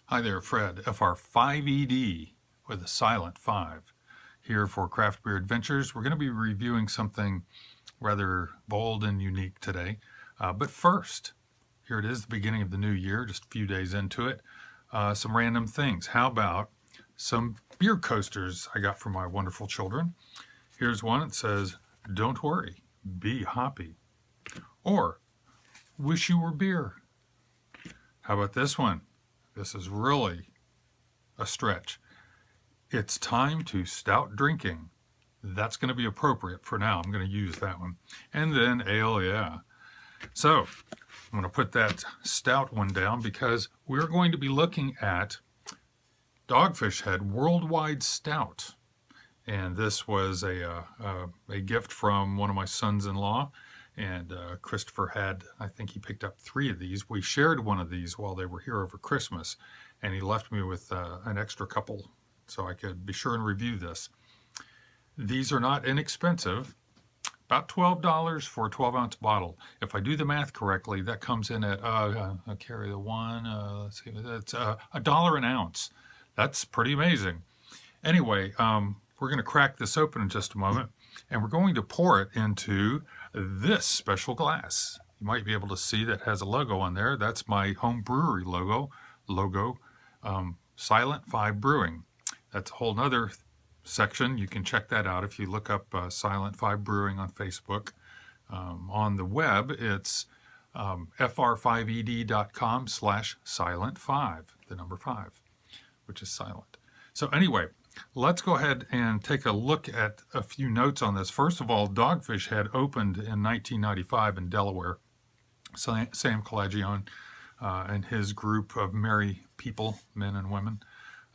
Hi there, Fred, FR5ED with a silent 5. Here for Craft Beer Adventures. We're going to be reviewing something rather bold and unique today. But first, here it is, the beginning of the new year, just a few days into it. Some random things. How about some beer coasters I got from my wonderful children? Here's one. It says, "Don't worry, be hoppy." Or, "Wish you were beer." How about this one? This is really a stretch. "It's time to stout drinking." That's going to be appropriate for now. I'm going to use that one. And then ale, yeah. So I'm going to put that stout one down because we're going to be looking at Dogfish Head Worldwide Stout. And this was a gift from one of my sons-in-law. And Christopher had, I think he picked up 3 of these. We shared one of these while they were here over Christmas. And he left me with an extra couple so I could be sure and review this. These are not inexpensive. About $12 for a 12-ounce bottle. If I do the math correctly, that comes in at, I'll carry the one, let's see, that's $1 an ounce. That's pretty amazing. Anyway, we're going to crack this open in just a moment, and we're going to pour it into this special glass. You might be able to see that has a logo on there. That's my home brewery logo, Silent 5 Brewing. That's a whole nother section. You can check that out if you look up Silent 5 Brewing on Facebook. On the web, it's fr5ed.com/silent5, the number 5, which is silent. So anyway, let's go ahead and take a look at a few notes on this. First of all, Dogfish Head opened in 1995 in Delaware. Sam Calagione and his group of merry people, men and women,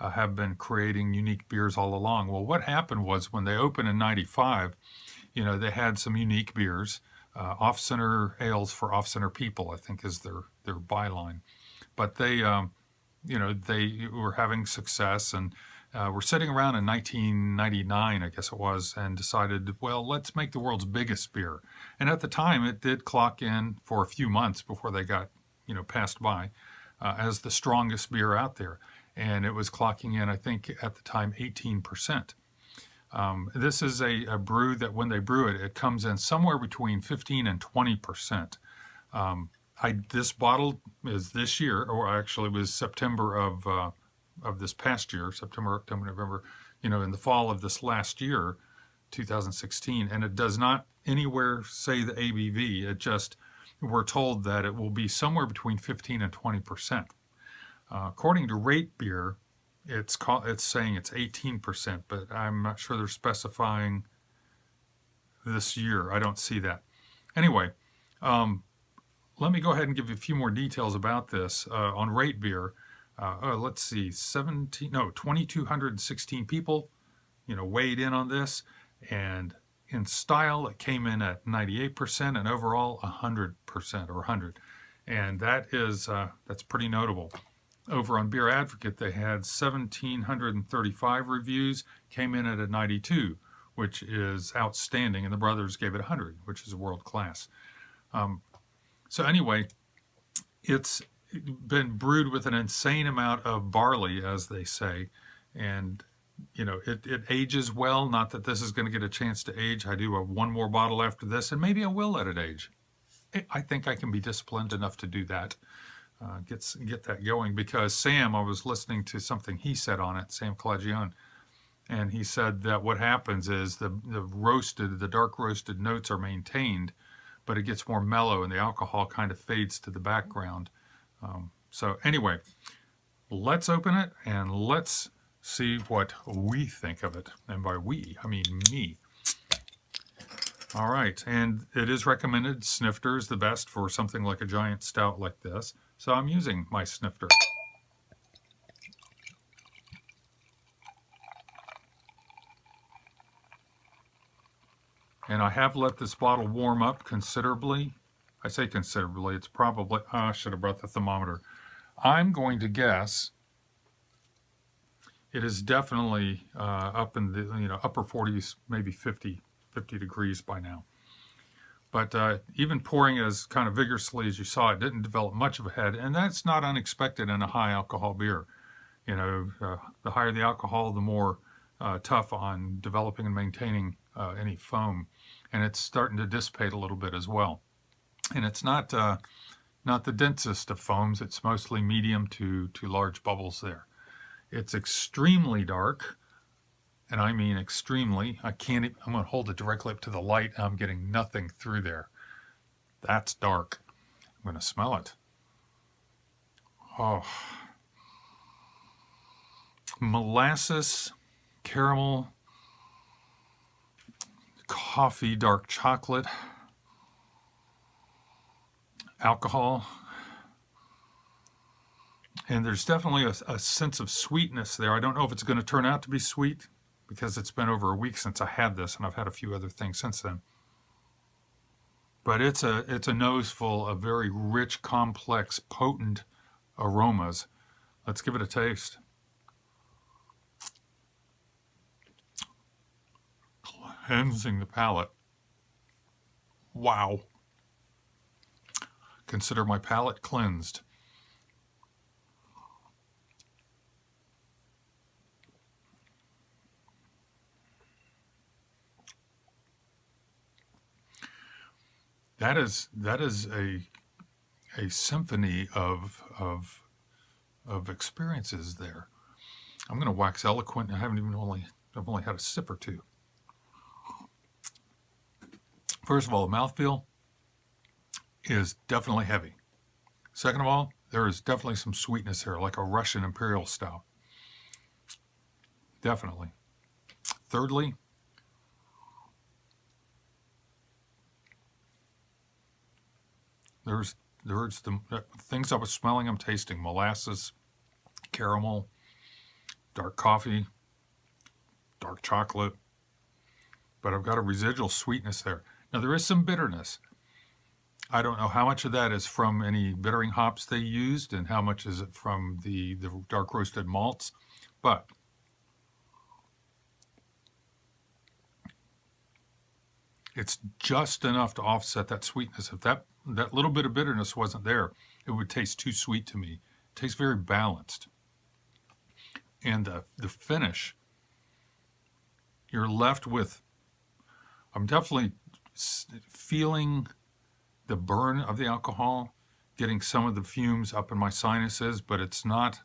have been creating unique beers all along. Well, what happened was when they opened in 95, they had some unique beers. Off-center ales for off-center people, I think, is their byline. But they were having success, and were sitting around in 1999, I guess it was, and decided, well, let's make the world's biggest beer. And at the time, it did clock in for a few months before they got, passed by as the strongest beer out there. And it was clocking in, I think, at the time, 18%. This is a brew that when they brew it, it comes in somewhere between 15 and 20%. This bottle is this year, or actually it was September of this past year, September, October, November, in the fall of this last year, 2016, and it does not anywhere say the ABV. It just, we're told that it will be somewhere between 15 and 20%. According to Rate Beer, it's saying it's 18%, but I'm not sure they're specifying this year. I don't see that. Anyway, let me go ahead and give you a few more details about this. On Rate Beer, let's see, 2,216 people, weighed in on this, and in style, it came in at 98%, and overall 100% or 100, and that's pretty notable. Over on Beer Advocate, they had 1,735 reviews, came in at a 92, which is outstanding, and the brothers gave it 100, which is world class. So anyway, it's been brewed with an insane amount of barley, as they say, and it ages well. Not that this is going to get a chance to age. I do have one more bottle after this, and maybe I will let it age. I think I can be disciplined enough to do that. Get that going, because Sam, I was listening to something he said on it, Sam Calagione, and he said that what happens is the dark roasted notes are maintained, but it gets more mellow and the alcohol kind of fades to the background. So anyway, let's open it and let's see what we think of it. And by we, I mean me. All right, and it is recommended snifter is the best for something like a giant stout like this. So I'm using my snifter. And I have let this bottle warm up considerably. I say considerably, it's probably, I should have brought the thermometer. I'm going to guess it is definitely up in the upper 40s, maybe 50 degrees by now. But even pouring as kind of vigorously as you saw, it didn't develop much of a head, and that's not unexpected in a high alcohol beer. The higher the alcohol, the more tough on developing and maintaining any foam. And it's starting to dissipate a little bit as well. And it's not the densest of foams. It's mostly medium to large bubbles there. It's extremely dark, and I mean extremely. I'm going to hold it directly up to the light. I'm getting nothing through there. That's dark. I'm going to smell it. Oh. Molasses, caramel, coffee, dark chocolate, alcohol, and there's definitely a sense of sweetness there. I don't know if it's going to turn out to be sweet because it's been over a week since I had this, and I've had a few other things since then. But it's a nose full of very rich, complex, potent aromas. Let's give it a taste. Cleansing the palate. Wow. Consider my palate cleansed. That is a symphony of experiences there. I'm going to wax eloquent. I've only had a sip or two. First of all, the mouthfeel is definitely heavy. Second of all, there is definitely some sweetness here, like a Russian Imperial Stout. Definitely. Thirdly, there's the things I was smelling, I'm tasting. Molasses, caramel, dark coffee, dark chocolate. But I've got a residual sweetness there. Now, there is some bitterness. I don't know how much of that is from any bittering hops they used and how much is it from the dark roasted malts. But it's just enough to offset that sweetness. If that little bit of bitterness wasn't there, it would taste too sweet to me. It tastes very balanced. And the finish, you're left with, I'm definitely feeling the burn of the alcohol, getting some of the fumes up in my sinuses, but it's not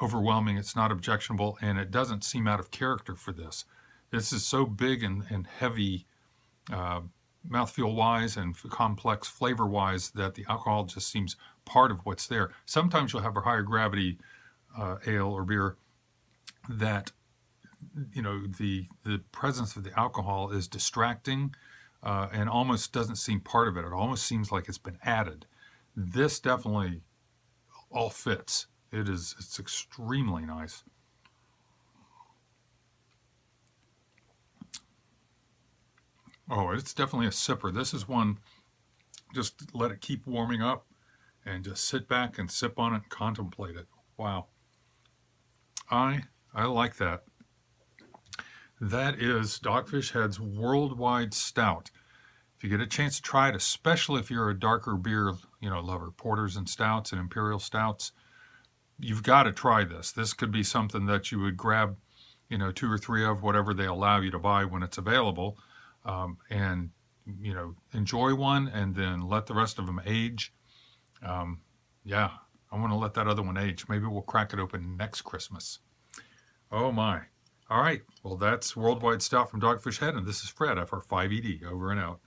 overwhelming, it's not objectionable, and it doesn't seem out of character for this. This is so big and heavy mouthfeel-wise and complex flavor-wise that the alcohol just seems part of what's there. Sometimes you'll have a higher gravity ale or beer that, the presence of the alcohol is distracting and almost doesn't seem part of it. It almost seems like it's been added. This definitely all fits. It's extremely nice. Oh, it's definitely a sipper. This is one, just let it keep warming up and just sit back and sip on it and contemplate it. Wow. I like that. That is Dogfish Head's Worldwide Stout. If you get a chance to try it, especially if you're a darker beer, lover, porters and stouts and imperial stouts, you've got to try this. This could be something that you would grab, 2 or 3 of, whatever they allow you to buy when it's available, and enjoy one and then let the rest of them age. Yeah, I want to let that other one age. Maybe we'll crack it open next Christmas. Oh my. All right, well, that's Worldwide Stout from Dogfish Head, and this is Fred, FR5ED, over and out.